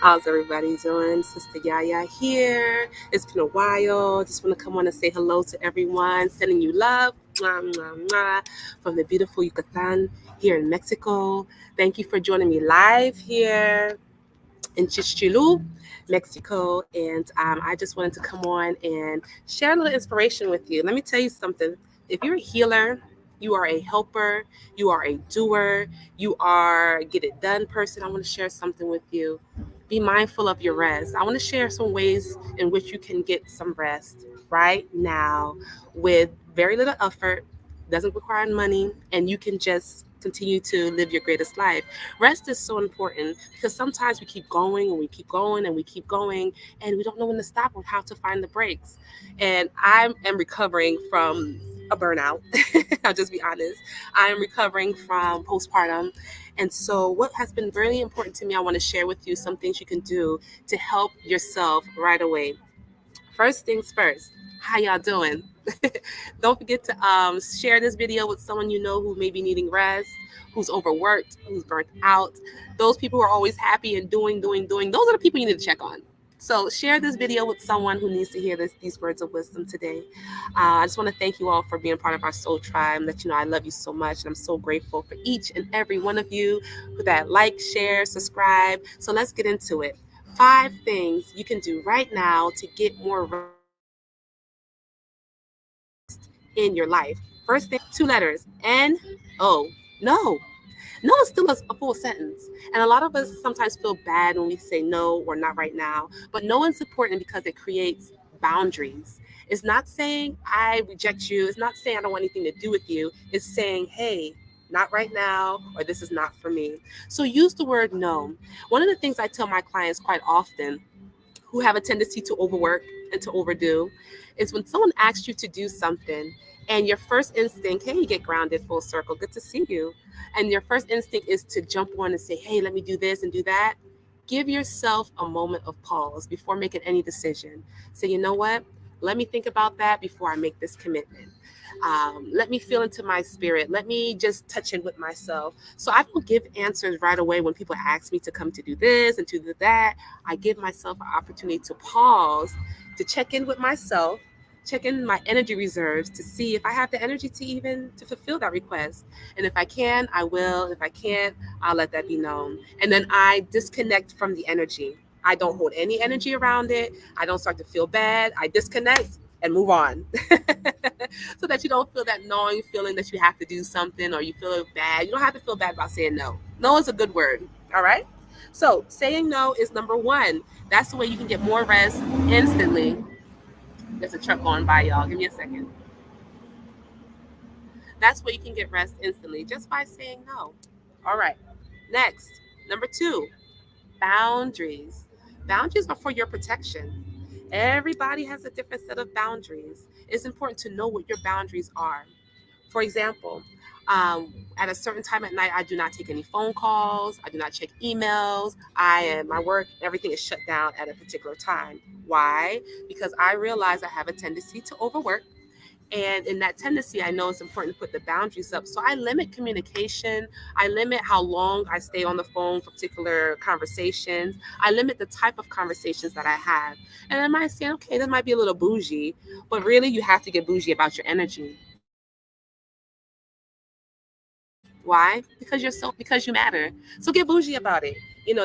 How's everybody doing? Sistah Yaya here. It's been a while. Just want to come on and say hello to everyone. Sending you love mwah, mwah, mwah, from the beautiful Yucatán here in Mexico. Thank you for joining me live here in Chichilu, Mexico. And I just wanted to come on and share a little inspiration with you. Let me tell you something. If you're a healer, you are a helper, you are a doer, you are a get it done person, I want to share something with you. Be mindful of your rest. I want to share some ways in which you can get some rest right now with very little effort, doesn't require money, and you can just continue to live your greatest life. Rest is so important because sometimes we keep going and we keep going and we keep going and we don't know when to stop or how to find the breaks. And I am recovering from a burnout. I'll just be honest. I am recovering from postpartum. And so what has been really important to me, I want to share with you some things you can do to help yourself right away. First things first, how y'all doing? Don't forget to share this video with someone you know who may be needing rest, who's overworked, who's burnt out. Those people who are always happy and doing. Those are the people you need to check on. So share this video with someone who needs to hear these words of wisdom today. I just want to thank you all for being part of our soul tribe. Let you know I love you so much, and I'm so grateful for each and every one of you that like, share, subscribe. So let's get into it. 5 things you can do right now to get more rest in your life. First thing, 2 letters, N-O. No. No is still a full sentence. And a lot of us sometimes feel bad when we say no or not right now. But no is important because it creates boundaries. It's not saying I reject you. It's not saying I don't want anything to do with you. It's saying, hey, not right now, or this is not for me. So use the word no. One of the things I tell my clients quite often who have a tendency to overwork and to overdo is when someone asks you to do something and your first instinct, hey, you get grounded, full circle, good to see you. And your first instinct is to jump on and say, hey, let me do this and do that. Give yourself a moment of pause before making any decision. Say, you know what? Let me think about that before I make this commitment. Let me feel into my spirit. Let me just touch in with myself. So I don't give answers right away when people ask me to come to do this and to do that. I give myself an opportunity to pause, to check in with myself, check in my energy reserves to see if I have the energy to fulfill that request. And if I can, I will. If I can't, I'll let that be known. And then I disconnect from the energy. I don't hold any energy around it. I don't start to feel bad. I disconnect and move on. So that you don't feel that gnawing feeling that you have to do something or you feel bad. You don't have to feel bad about saying no. No is a good word. All right. So saying no is number 1. That's the way you can get more rest instantly. There's a truck going by, y'all. Give me a second. That's where you can get rest instantly just by saying no. All right. Next, number 2, boundaries. Boundaries are for your protection. Everybody has a different set of boundaries. It's important to know what your boundaries are. For example, at a certain time at night, I do not take any phone calls. I do not check emails. My work, everything is shut down at a particular time. Why? Because I realize I have a tendency to overwork. And in that tendency, I know it's important to put the boundaries up. So I limit communication. I limit how long I stay on the phone for particular conversations. I limit the type of conversations that I have. And I might say, okay, that might be a little bougie, but really you have to get bougie about your energy. Why? Because you matter. So get bougie about it.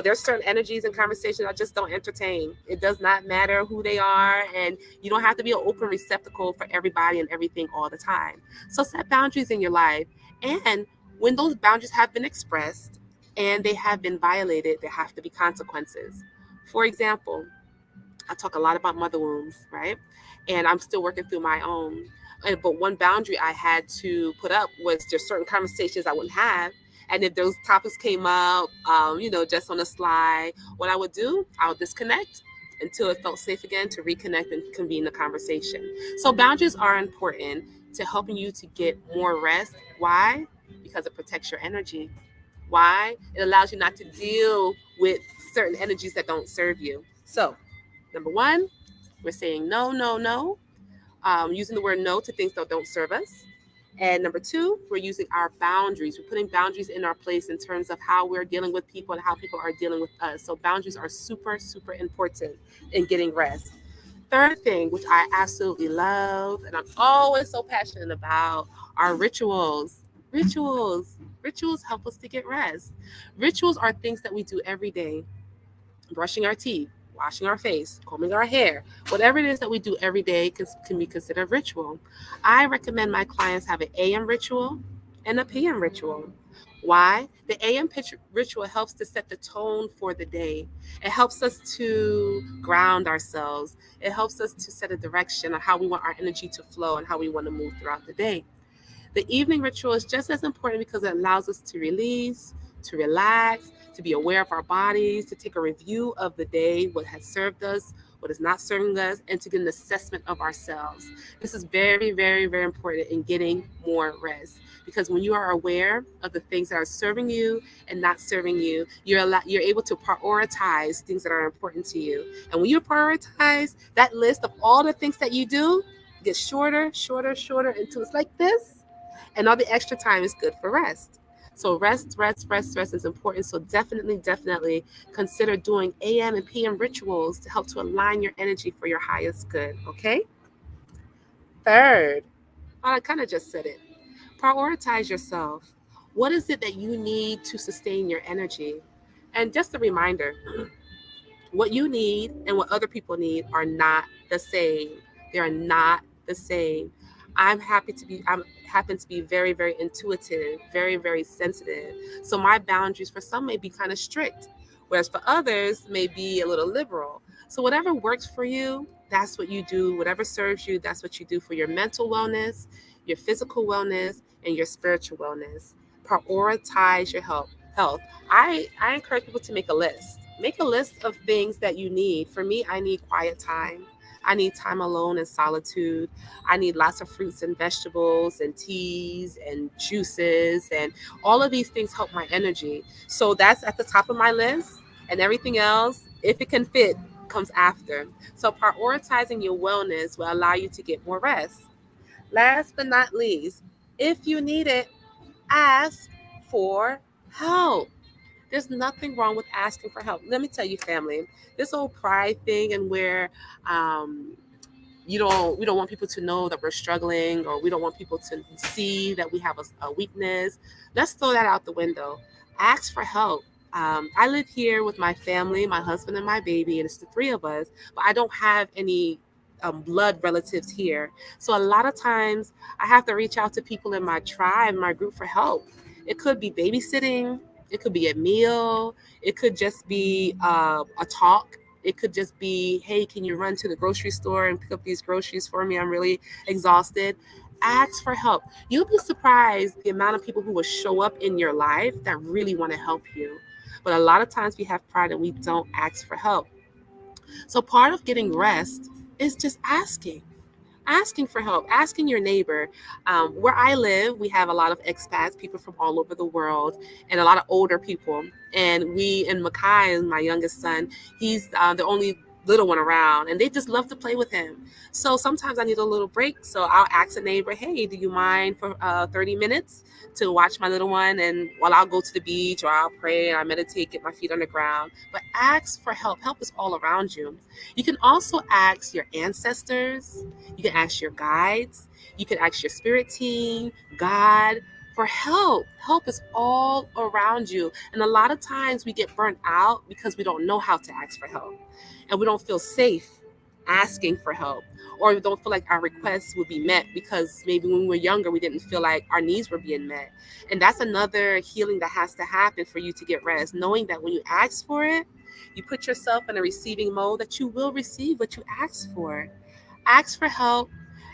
There's certain energies and conversations I just don't entertain. It does not matter who they are, and you don't have to be an open receptacle for everybody and everything all the time. So set boundaries in your life. And when those boundaries have been expressed and they have been violated, there have to be consequences. For example, I talk a lot about mother wounds, right? And I'm still working through my own. But one boundary I had to put up was there's certain conversations I wouldn't have. And if those topics came up, just on the slide, what I would do, I would disconnect until it felt safe again to reconnect and convene the conversation. So boundaries are important to helping you to get more rest. Why? Because it protects your energy. Why? It allows you not to deal with certain energies that don't serve you. So number 1, we're saying no, no, no. Using the word no to things that don't serve us. And number two, we're using our boundaries. We're putting boundaries in our place in terms of how we're dealing with people and how people are dealing with us. So boundaries are super, super important in getting rest. Third thing, which I absolutely love and I'm always so passionate about, are rituals. Rituals help us to get rest. Rituals are things that we do every day: brushing our teeth, washing our face, combing our hair, whatever it is that we do every day can be considered ritual. I recommend my clients have an AM ritual and a PM ritual. Why? The ritual helps to set the tone for the day. It helps us to ground ourselves. It helps us to set a direction on how we want our energy to flow and how we want to move throughout the day. The evening ritual is just as important because it allows us to release, to relax, to be aware of our bodies, to take a review of the day, what has served us, what is not serving us, and to get an assessment of ourselves. This is very, very, very important in getting more rest, because when you are aware of the things that are serving you and not serving you, you're able to prioritize things that are important to you. And when you prioritize, that list of all the things that you do gets shorter, shorter, shorter until it's like this, and all the extra time is good for rest. So rest is important. So definitely consider doing AM and PM rituals to help to align your energy for your highest good. Okay. Third, I kind of just said it. Prioritize yourself. What is it that you need to sustain your energy? And just a reminder, what you need and what other people need are not the same. They are not the same. I'm happen to be very, very intuitive, very, very sensitive. So my boundaries for some may be kind of strict, whereas for others may be a little liberal. So whatever works for you, that's what you do. Whatever serves you, that's what you do for your mental wellness, your physical wellness, and your spiritual wellness. Prioritize your health. I encourage people to make a list. Make a list of things that you need. For me, I need quiet time. I need time alone and solitude. I need lots of fruits and vegetables and teas and juices, and all of these things help my energy. So that's at the top of my list, and everything else, if it can fit, comes after. So prioritizing your wellness will allow you to get more rest. Last but not least, if you need it, ask for help. There's nothing wrong with asking for help. Let me tell you, family, this whole pride thing, and where um, we don't want people to know that we're struggling, or we don't want people to see that we have a weakness. Let's throw that out the window. Ask for help. I live here with my family, my husband and my baby, and it's the three of us, but I don't have any blood relatives here. So a lot of times I have to reach out to people in my tribe, my group, for help. It could be babysitting, it could be a meal, it could just be a talk. It could just be, hey, can you run to the grocery store and pick up these groceries for me? I'm really exhausted. Ask for help. You'll be surprised the amount of people who will show up in your life that really want to help you. But a lot of times we have pride and we don't ask for help. So part of getting rest is just asking for help, asking your neighbor. Where I live, we have a lot of expats, people from all over the world, and a lot of older people. And Makai, my youngest son, he's the only little one around, and they just love to play with him. So sometimes I need a little break. So I'll ask a neighbor, hey, do you mind for 30 minutes to watch my little one? And while I'll go to the beach, or I'll pray, I meditate, get my feet on the ground. But ask for help. Help is all around you. You can also ask your ancestors. You can ask your guides. You can ask your spirit team, God, for help. Help is all around you. And a lot of times we get burnt out because we don't know how to ask for help. And we don't feel safe asking for help. Or we don't feel like our requests would be met because maybe when we were younger, we didn't feel like our needs were being met. And that's another healing that has to happen for you to get rest. Knowing that when you ask for it, you put yourself in a receiving mode, that you will receive what you ask for. Ask for help.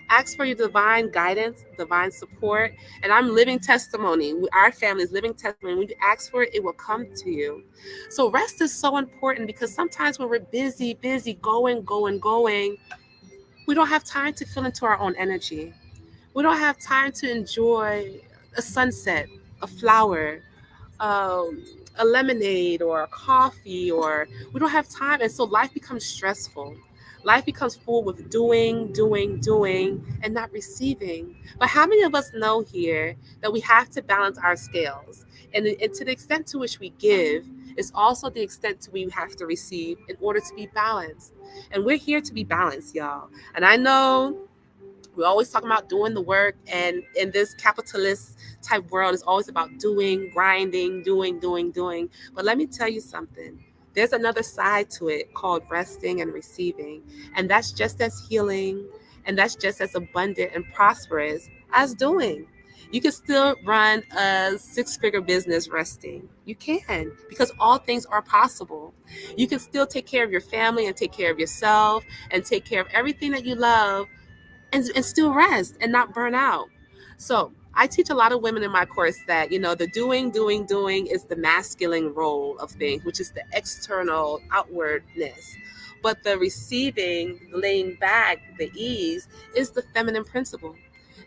Ask for your divine guidance, divine support. And I'm living testimony. Our family is living testimony. When you ask for it, it will come to you. So rest is so important, because sometimes when we're busy, going, we don't have time to fill into our own energy. We don't have time to enjoy a sunset, a flower, um, a lemonade or a coffee, or we don't have time. And so life becomes stressful. Life becomes full with doing, and not receiving. But how many of us know here that we have to balance our scales? And to the extent to which we give is also the extent to we have to receive in order to be balanced. And we're here to be balanced, y'all. And I know we're always talking about doing the work, and in this capitalist type world, it's always about doing, grinding, doing. But let me tell you something. There's another side to it called resting and receiving, and that's just as healing, and that's just as abundant and prosperous as doing. You can still run a six-figure business resting. You can, because all things are possible. You can still take care of your family and take care of yourself and take care of everything that you love, and still rest and not burn out. So I teach a lot of women in my course that, the doing is the masculine role of things, which is the external outwardness. But the receiving, laying back, the ease is the feminine principle.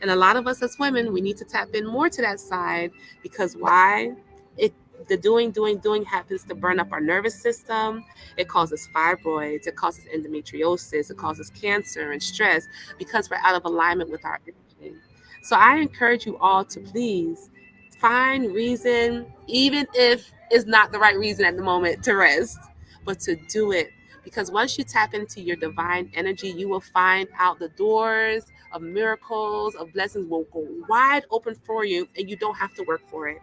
And a lot of us as women, we need to tap in more to that side, because why? It the doing happens to burn up our nervous system. It causes fibroids, it causes endometriosis, it causes cancer and stress, because we're out of alignment with our energy. So I encourage you all to please find reason, even if it's not the right reason at the moment to rest, but to do it. Because once you tap into your divine energy, you will find out the doors of miracles, of blessings will go wide open for you, and you don't have to work for it.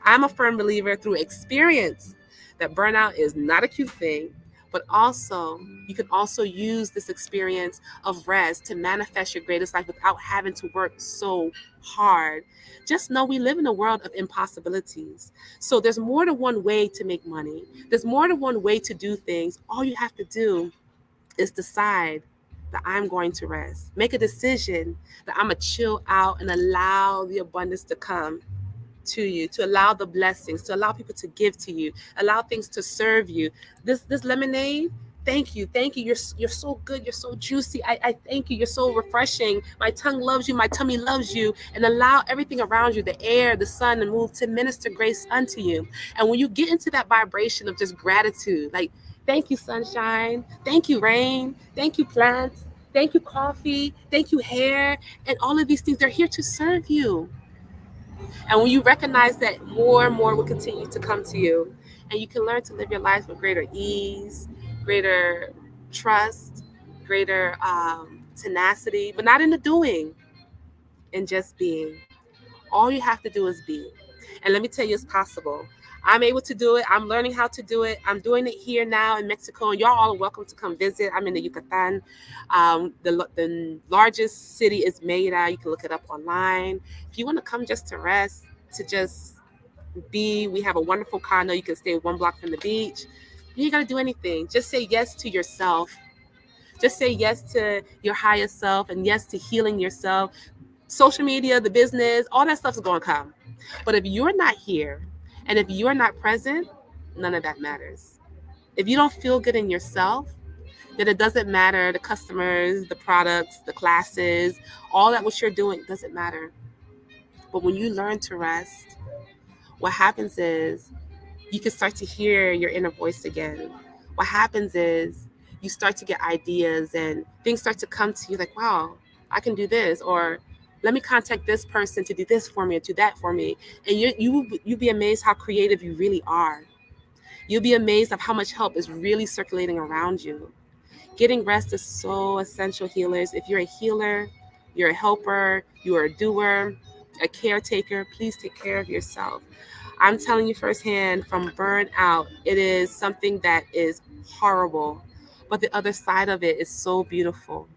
I'm a firm believer through experience that burnout is not a cute thing, but also you can also use this experience of rest to manifest your greatest life without having to work so hard. Just know we live in a world of impossibilities. So there's more than one way to make money. There's more than one way to do things. All you have to do is decide that I'm going to rest. Make a decision that I'm going to chill out and allow the abundance to come to you, to allow the blessings, to allow people to give to you, allow things to serve you. This lemonade, thank you. You're so good. You're so juicy. I thank you. You're so refreshing. My tongue loves you. My tummy loves you. And allow everything around you, the air, the sun, and move to minister grace unto you. And when you get into that vibration of just gratitude, like, thank you, sunshine. Thank you, rain. Thank you, plants. Thank you, coffee. Thank you, hair. And all of these things, they're here to serve you. And when you recognize that, more and more will continue to come to you, and you can learn to live your life with greater ease, greater trust, greater tenacity, but not in the doing, in just being. All you have to do is be. And let me tell you, it's possible. I'm able to do it. I'm learning how to do it. I'm doing it here now in Mexico, and y'all all are welcome to come visit. I'm in the Yucatán. The largest city is Mérida. You can look it up online. If you want to come just to rest, to just be, we have a wonderful condo. You can stay 1 block from the beach. You ain't got to do anything. Just say yes to yourself. Just say yes to your higher self, and yes to healing yourself. Social media, the business, all that stuff is going to come. But if you're not here and if you're not present, none of that matters. If you don't feel good in yourself, then it doesn't matter. The customers, the products, the classes, all that what you're doing doesn't matter. But when you learn to rest, what happens is you can start to hear your inner voice again. What happens is you start to get ideas and things start to come to you like, wow, I can do this, or let me contact this person to do this for me or do that for me. And you'll be amazed how creative you really are. You'll be amazed of how much help is really circulating around you. Getting rest is so essential, healers. If you're a healer, you're a helper, you're a doer, a caretaker, please take care of yourself. I'm telling you firsthand, from burnout, it is something that is horrible, but the other side of it is so beautiful.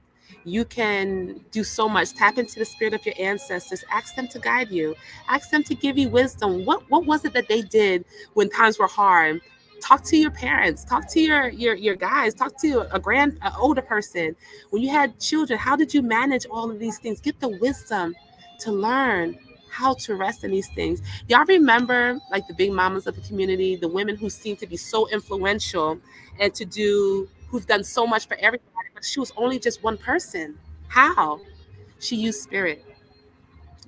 You can do so much. Tap into the spirit of your ancestors. Ask them to guide you. Ask them to give you wisdom. What was it that they did when times were hard? Talk to your parents. Talk to your guys. Talk to an older person. When you had children, how did you manage all of these things? Get the wisdom to learn how to rest in these things. Y'all remember, like, the big mamas of the community, the women who seem to be so influential and who've done so much for everybody, but she was only just one person. How? She used spirit.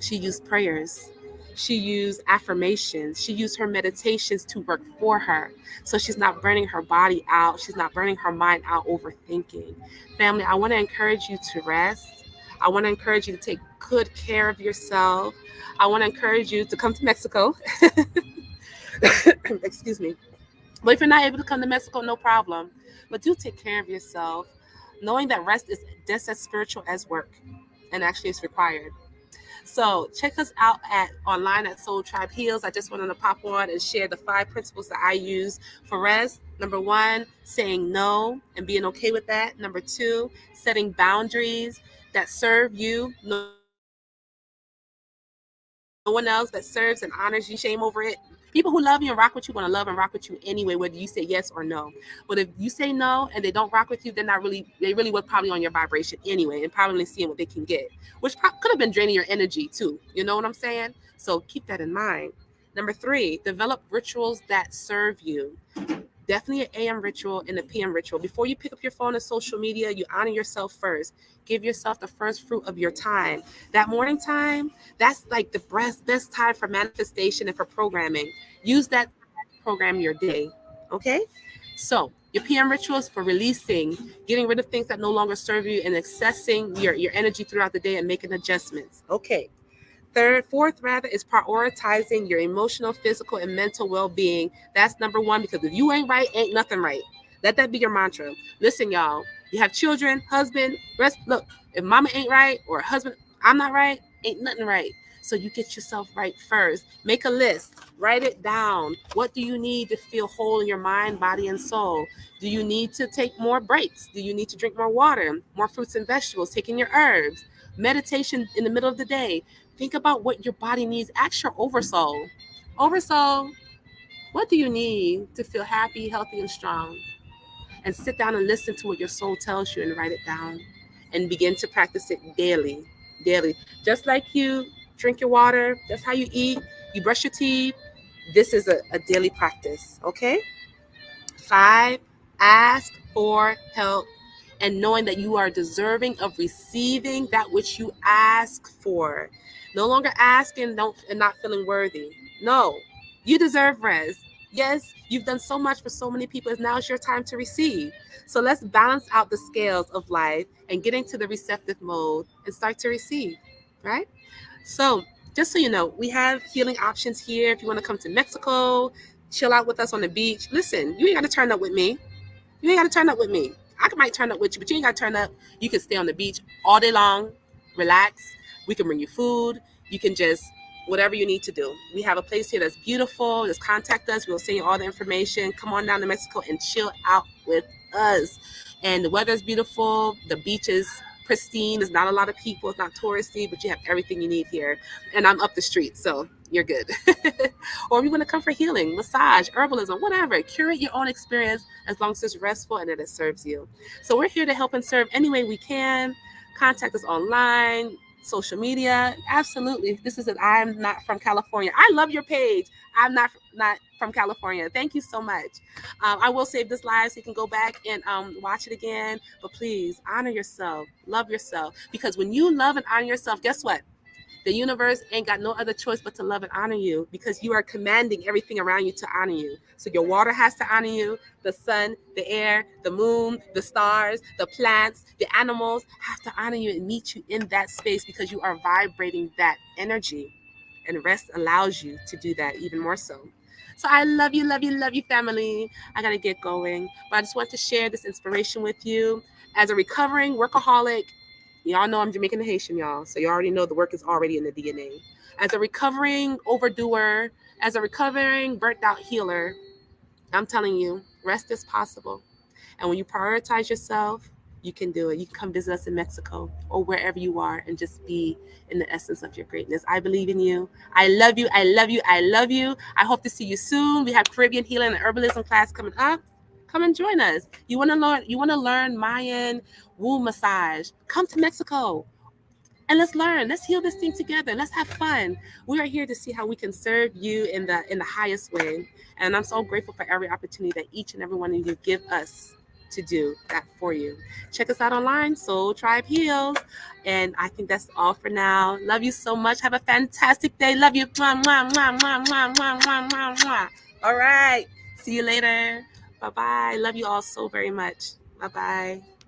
She used prayers. She used affirmations. She used her meditations to work for her. So she's not burning her body out. She's not burning her mind out overthinking. Family, I want to encourage you to rest. I want to encourage you to take good care of yourself. I want to encourage you to come to Mexico. Excuse me. But if you're not able to come to Mexico, no problem. But do take care of yourself, knowing that rest is just as spiritual as work, and actually it's required. So check us out online at Soul Tribe Heals. I just wanted to pop on and share the 5 principles that I use for rest. Number 1, saying no and being okay with that. Number 2, setting boundaries that serve you. No one else that serves and honors you. Shame over it. People who love you and rock with you want to love and rock with you anyway, whether you say yes or no. But if you say no and they don't rock with you, they really were probably on your vibration anyway and probably seeing what they can get, which could have been draining your energy too. You know what I'm saying? So keep that in mind. Number 3, develop rituals that serve you. Definitely an AM ritual and a PM ritual. Before you pick up your phone and social media, you honor yourself first. Give yourself the first fruit of your time. That morning time, that's like the best time for manifestation and for programming. Use that to program your day. Okay? So your PM rituals for releasing, getting rid of things that no longer serve you, and accessing your energy throughout the day and making adjustments. Okay. Fourth, is prioritizing your emotional, physical, and mental well-being. That's number 1, because if you ain't right, ain't nothing right. Let that be your mantra. Listen, y'all, you have children, husband, look, if mama ain't right or husband, I'm not right, ain't nothing right. So you get yourself right first. Make a list, write it down. What do you need to feel whole in your mind, body, and soul? Do you need to take more breaks? Do you need to drink more water, more fruits and vegetables, taking your herbs? Meditation in the middle of the day. Think about what your body needs. Ask your oversoul. Oversoul, what do you need to feel happy, healthy, and strong? And sit down and listen to what your soul tells you and write it down and begin to practice it daily. Daily. Just like you drink your water, that's how you eat, you brush your teeth. This is a daily practice, okay? 5, ask for help, and knowing that you are deserving of receiving that which you ask for. No longer asking and not feeling worthy. No, you deserve rest. Yes, you've done so much for so many people. Now it's your time to receive. So let's balance out the scales of life and get into the receptive mode and start to receive, right? So just so you know, we have healing options here. If you want to come to Mexico, chill out with us on the beach. Listen, you ain't got to turn up with me. You ain't got to turn up with me. I might turn up with you, but you ain't got to turn up. You can stay on the beach all day long, relax. We can bring you food. You can just, whatever you need to do. We have a place here that's beautiful. Just contact us. We'll send you all the information. Come on down to Mexico and chill out with us. And the weather's beautiful. The beach is pristine. There's not a lot of people. It's not touristy, but you have everything you need here. And I'm up the street, so you're good. Or if you want to come for healing, massage, herbalism, whatever, curate your own experience as long as it's restful and that it serves you. So we're here to help and serve any way we can. Contact us online, social media. Absolutely. This is I'm not from California. I love your page. I'm not from California. Thank you so much. I will save this live so you can go back and watch it again. But please honor yourself, love yourself, because when you love and honor yourself, guess what? The universe ain't got no other choice but to love and honor you, because you are commanding everything around you to honor you. So your water has to honor you. The sun, the air, the moon, the stars, the plants, the animals have to honor you and meet you in that space, because you are vibrating that energy. And rest allows you to do that even more so. So I love you, love you, love you, family. I got to get going. But I just want to share this inspiration with you. As a recovering workaholic, y'all know I'm Jamaican and Haitian, y'all. So you already know the work is already in the DNA. As a recovering overdoer, as a recovering burnt out healer, I'm telling you, rest is possible. And when you prioritize yourself, you can do it. You can come visit us in Mexico or wherever you are and just be in the essence of your greatness. I believe in you. I love you. I love you. I love you. I hope to see you soon. We have Caribbean Healing and Herbalism class coming up. Come and join us. You want to learn Mayan womb massage? Come to Mexico. And let's learn. Let's heal this thing together. Let's have fun. We are here to see how we can serve you in the highest way. And I'm so grateful for every opportunity that each and every one of you give us to do that for you. Check us out online, Soul Tribe Heals. And I think that's all for now. Love you so much. Have a fantastic day. Love you. Mwah, mwah, mwah, mwah, mwah, mwah, mwah, mwah, mwah. All right. See you later. Bye-bye. Love you all so very much. Bye-bye.